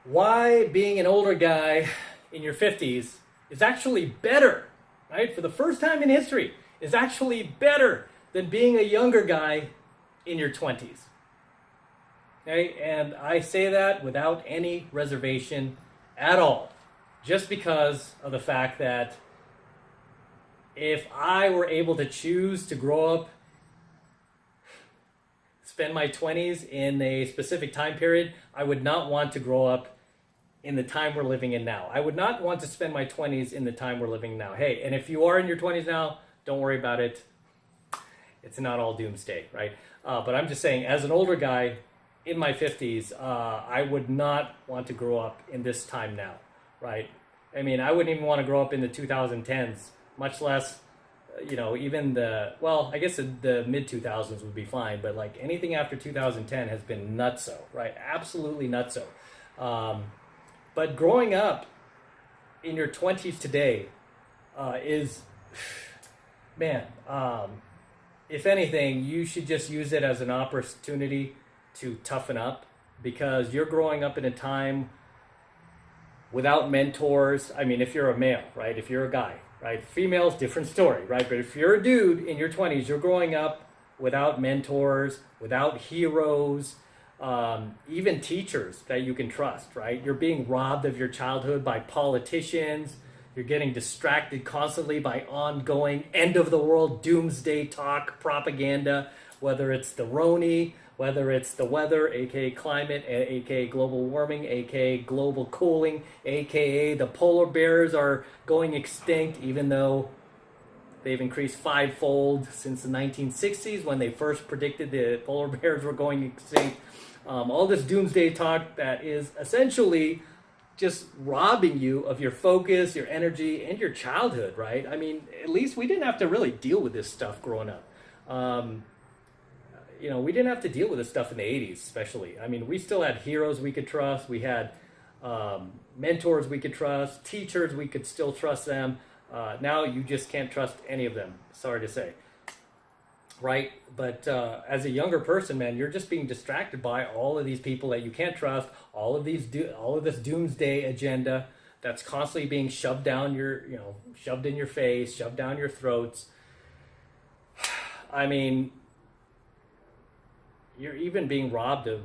why being an older guy in your 50s is actually better, right? For the first time in history, is actually better than being a younger guy in your 20s. Okay? And I say that without any reservation at all, just because of the fact that if I were able to choose to grow up, spend my 20s in a specific time period, I would not want to grow up in the time we're living in now. I would not want to spend my 20s in the time we're living now. Hey, and if you are in your 20s now, don't worry about it. It's not all doomsday, right? But I'm just saying, as an older guy in my 50s, I would not want to grow up in this time now, right? I mean, I wouldn't even want to grow up in the 2010s, much less, even I guess the mid 2000s would be fine, but like anything after 2010 has been nutso, right? Absolutely nutso. But growing up in your 20s today is, man, if anything, you should just use it as an opportunity to toughen up, because you're growing up in a time without mentors. I mean, if you're a male, right? If you're a guy, right? Females, different story, right? But if you're a dude in your 20s, you're growing up without mentors, without heroes, even teachers that you can trust, right? You're being robbed of your childhood by politicians. You're getting distracted constantly by ongoing end of the world doomsday talk propaganda, whether it's the Roni, whether it's the weather, aka climate, aka global warming, aka global cooling, aka the polar bears are going extinct, even though they've increased fivefold since the 1960s when they first predicted the polar bears were going extinct. All this doomsday talk that is essentially just robbing you of your focus, your energy, and your childhood, right? I mean, at least we didn't have to really deal with this stuff growing up. We didn't have to deal with this stuff in the 80s, especially. I mean, we still had heroes we could trust. We had mentors we could trust, teachers, we could still trust them. Now you just can't trust any of them, sorry to say. Right? But as a younger person, man, you're just being distracted by all of these people that you can't trust, all of this doomsday agenda that's constantly being shoved down shoved in your face, shoved down your throats. I mean, you're even being robbed of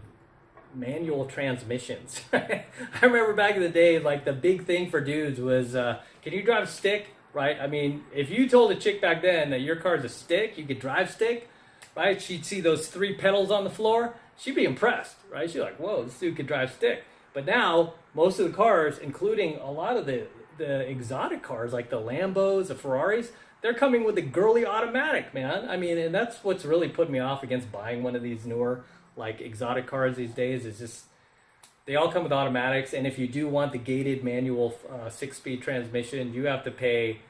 manual transmissions. I remember back in the day, like the big thing for dudes was, can you drive stick? Right? I mean, if you told a chick back then that your car's a stick, you could drive stick, right? She'd see those 3 pedals on the floor. She'd be impressed, right? She'd be like, whoa, this dude could drive stick. But now, most of the cars, including a lot of the exotic cars, like the Lambos, the Ferraris, they're coming with a girly automatic, man. I mean, and that's what's really put me off against buying one of these newer, like, exotic cars these days, is just they all come with automatics, and if you do want the gated manual 6-speed transmission, you have to pay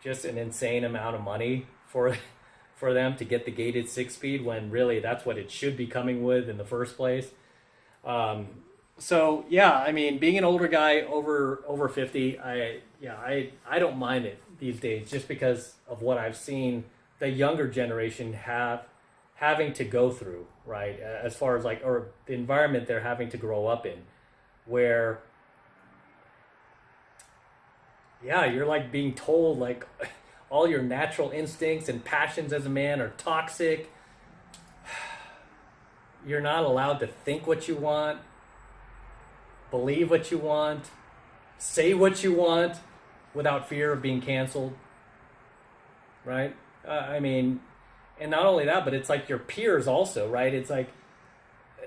just an insane amount of money for them to get the gated 6-speed, when really that's what it should be coming with in the first place. So yeah, I mean, being an older guy over 50, I don't mind it these days, just because of what I've seen the younger generation having to go through, right? As far as or the environment they're having to grow up in, where, yeah, you're like being told like all your natural instincts and passions as a man are toxic. You're not allowed to think what you want, believe what you want, say what you want without fear of being canceled, right? I mean, and not only that, but it's like your peers also, right? It's like,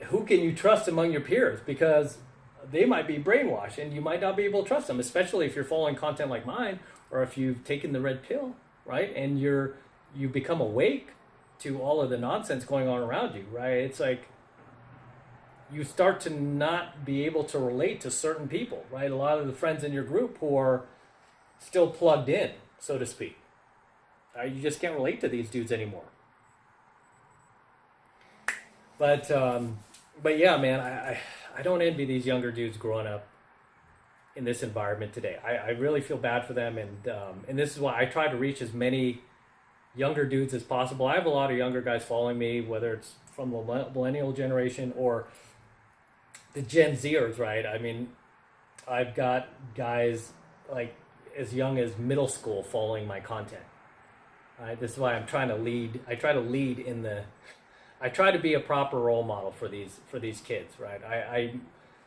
who can you trust among your peers? Because they might be brainwashed and you might not be able to trust them, especially if you're following content like mine, or if you've taken the red pill, right? And you become awake to all of the nonsense going on around you, right? It's like you start to not be able to relate to certain people, right? A lot of the friends in your group who are still plugged in, so to speak. You just can't relate to these dudes anymore. But yeah, man, I don't envy these younger dudes growing up in this environment today. I really feel bad for them, and this is why I try to reach as many younger dudes as possible. I have a lot of younger guys following me, whether it's from the millennial generation or the Gen Zers, right? I mean, I've got guys like as young as middle school following my content. Right? This is why I'm trying to lead. I try to lead in the. I try to be a proper role model for these kids, right?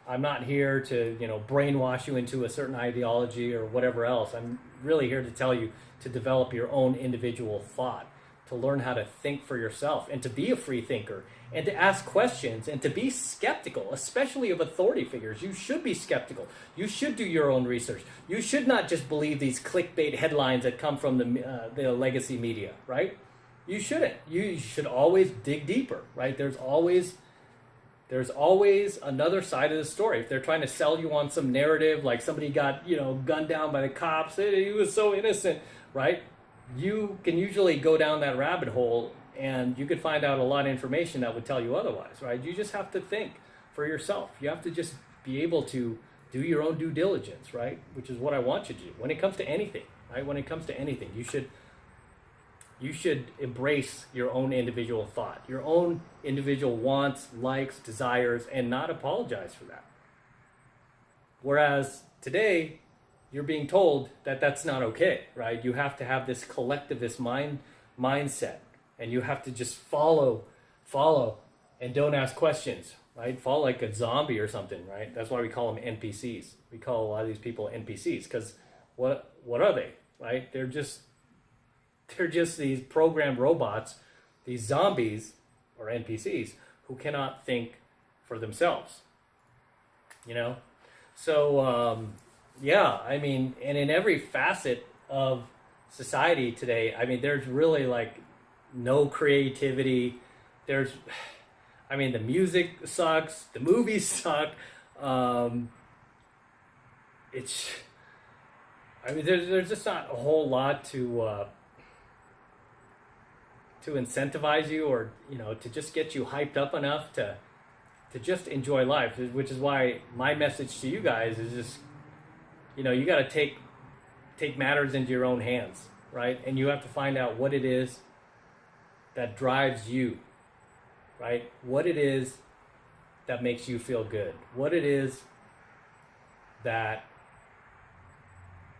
I'm not here to brainwash you into a certain ideology or whatever else. I'm really here to tell you to develop your own individual thought, to learn how to think for yourself, and to be a free thinker, and to ask questions, and to be skeptical, especially of authority figures. You should be skeptical. You should do your own research. You should not just believe these clickbait headlines that come from the legacy media, right? You shouldn't. You should always dig deeper, right? There's always another side of the story. If they're trying to sell you on some narrative, like somebody got gunned down by the cops, he was so innocent, right? You can usually go down that rabbit hole and you could find out a lot of information that would tell you otherwise, right? You just have to think for yourself. You have to just be able to do your own due diligence, right? Which is what I want you to do when it comes to anything, right? When it comes to anything, you should embrace your own individual thought, your own individual wants, likes, desires, and not apologize for that. Whereas today, you're being told that that's not okay, right? You have to have this collectivist mindset, and you have to just follow, and don't ask questions, right? Fall like a zombie or something, right? That's why we call them NPCs. We call a lot of these people NPCs because what are they, right? They're just these programmed robots, these zombies or NPCs who cannot think for themselves, So, yeah, I mean, and in every facet of society today, I mean, there's really like no creativity. The music sucks, the movies suck. There's just not a whole lot to incentivize you or to just get you hyped up enough to just enjoy life, which is why my message to you guys is just you got to take matters into your own hands, right? And you have to find out what it is that drives you, right? What it is that makes you feel good, what it is that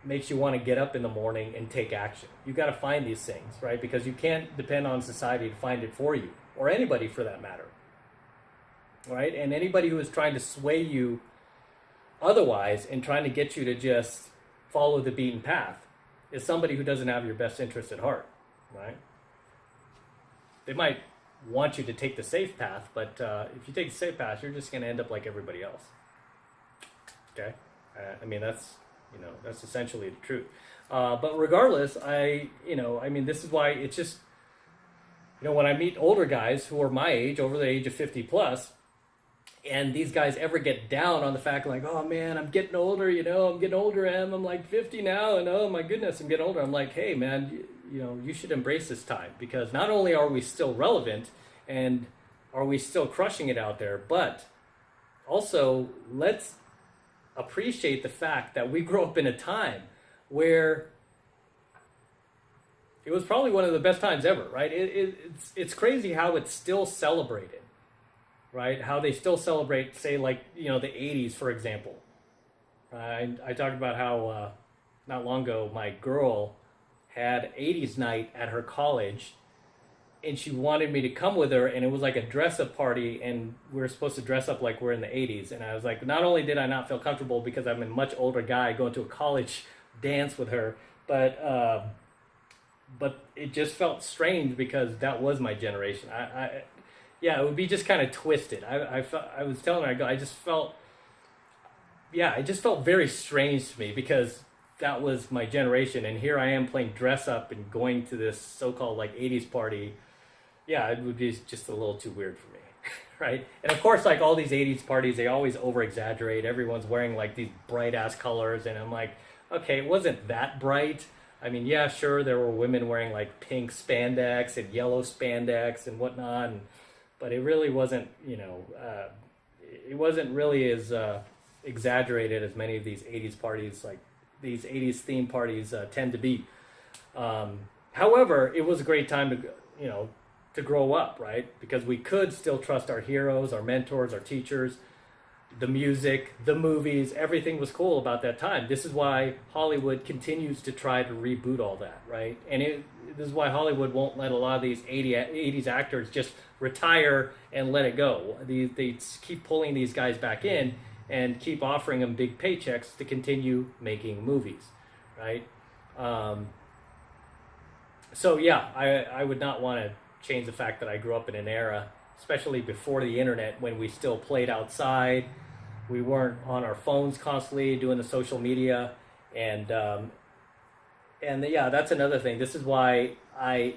makes you want to get up in the morning and take action. You got to find these things, right? Because you can't depend on society to find it for you, or anybody for that matter, right? And anybody who is trying to sway you otherwise and trying to get you to just follow the beaten path is somebody who doesn't have your best interest at heart, right? They might want you to take the safe path, but if you take the safe path, you're just going to end up like everybody else. Okay? That's essentially the truth. But regardless, this is why it's just, when I meet older guys who are my age, over the age of 50 plus, and these guys ever get down on the fact like, oh man, I'm getting older, I'm getting older, I'm like 50 now, and oh my goodness, I'm getting older. I'm like, hey man, you should embrace this time, because not only are we still relevant and are we still crushing it out there, but also let's appreciate the fact that we grew up in a time where it was probably one of the best times ever, right? It's crazy how it's still celebrated, right? How they still celebrate, say, like, the 80s, for example. I talked about how not long ago my girl had 80s night at her college, and she wanted me to come with her, and it was like a dress-up party, and we were supposed to dress up like we're in the 80s. And I was like, not only did I not feel comfortable because I'm a much older guy going to a college dance with her, but it just felt strange because that was my generation. It would be just kind of twisted. I was telling her, it just felt very strange to me because that was my generation, and here I am playing dress up and going to this so-called like 80s party. Yeah, it would be just a little too weird for me, right? And of course, like all these 80s parties, they always over-exaggerate. Everyone's wearing like these bright-ass colors, and I'm like, okay, it wasn't that bright. I mean, yeah, sure, there were women wearing like pink spandex and yellow spandex and whatnot, but it really wasn't, it wasn't really as exaggerated as many of these 80s parties, like these 80s theme parties tend to be. However, it was a great time to grow up, right? Because we could still trust our heroes, our mentors, our teachers. the music, the movies, everything was cool about that time. This is why Hollywood continues to try to reboot all that, right? And this is why Hollywood won't let a lot of these 80s actors just retire and let it go. They keep pulling these guys back in and keep offering them big paychecks to continue making movies, right? So yeah, I would not want to change the fact that I grew up in an era, especially before the internet, when we still played outside. We weren't on our phones constantly doing the social media, and yeah, that's another thing. This is why a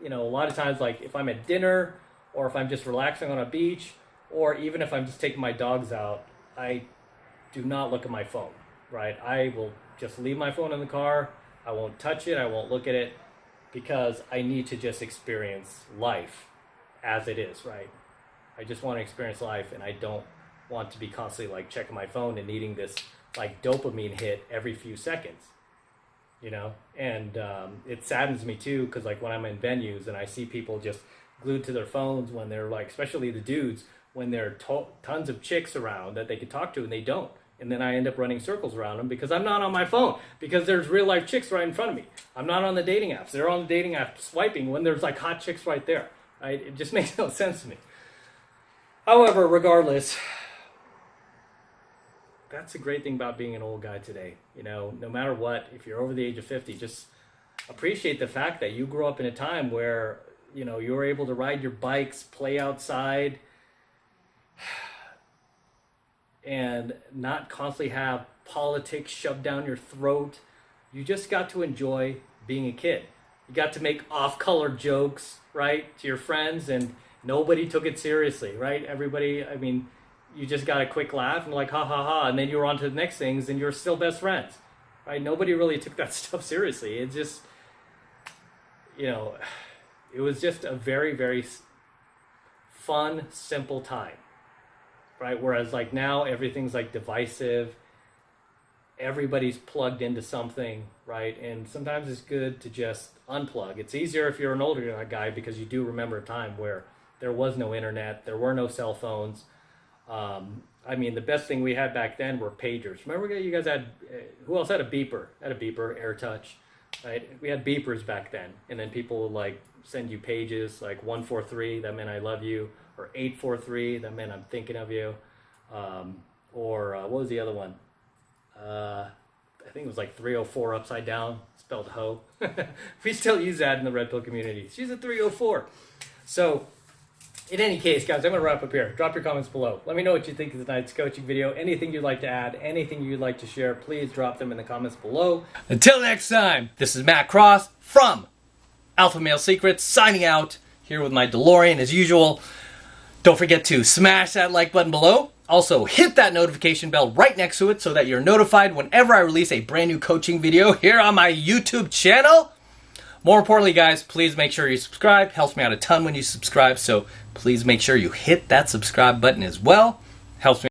lot of times, like if I'm at dinner or if I'm just relaxing on a beach, or even if I'm just taking my dogs out, I do not look at my phone, right? I will just leave my phone in the car. I won't touch it. I won't look at it, because I need to just experience life as it is, right? I just want to experience life, and I don't want to be constantly like checking my phone and needing this like dopamine hit every few seconds, and it saddens me too, because like when I'm in venues and I see people just glued to their phones when they're like, especially the dudes, when there are tons of chicks around that they could talk to and they don't, and then I end up running circles around them because I'm not on my phone, because there's real life chicks right in front of me. I'm not on the dating apps. They're on the dating app swiping when there's like hot chicks right there, right? It just makes no sense to me. However, regardless, that's the great thing about being an old guy today. No matter what, if you're over the age of 50, just appreciate the fact that you grew up in a time where, you were able to ride your bikes, play outside, and not constantly have politics shoved down your throat. You just got to enjoy being a kid. You got to make off-color jokes, right, to your friends, and nobody took it seriously, right? Everybody, you just got a quick laugh and like, ha, ha, ha, and then you were on to the next things, and you're still best friends, right? Nobody really took that stuff seriously. It just, it was just a very, very fun, simple time, right? Whereas like now, everything's like divisive. Everybody's plugged into something, right? And sometimes it's good to just unplug. It's easier if you're an older guy, because you do remember a time where there was no internet, there were no cell phones. The best thing we had back then were pagers. Remember you guys had, who else had a beeper? Had a beeper, AirTouch, right? We had beepers back then. And then people would like send you pages like 143, that meant I love you, or 843, that meant I'm thinking of you. Or what was the other one? I think it was like 304 upside down, spelled hoe. We still use that in the Red Pill community. She's a 304. So, in any case, guys, I'm going to wrap up here. Drop your comments below. Let me know what you think of tonight's coaching video. Anything you'd like to add, anything you'd like to share, please drop them in the comments below. Until next time, this is Matt Cross from Alpha Male Secrets, signing out here with my DeLorean as usual. Don't forget to smash that like button below. Also, hit that notification bell right next to it so that you're notified whenever I release a brand new coaching video here on my YouTube channel. More importantly, guys, please make sure you subscribe. Helps me out a ton when you subscribe, so please make sure you hit that subscribe button as well. Helps me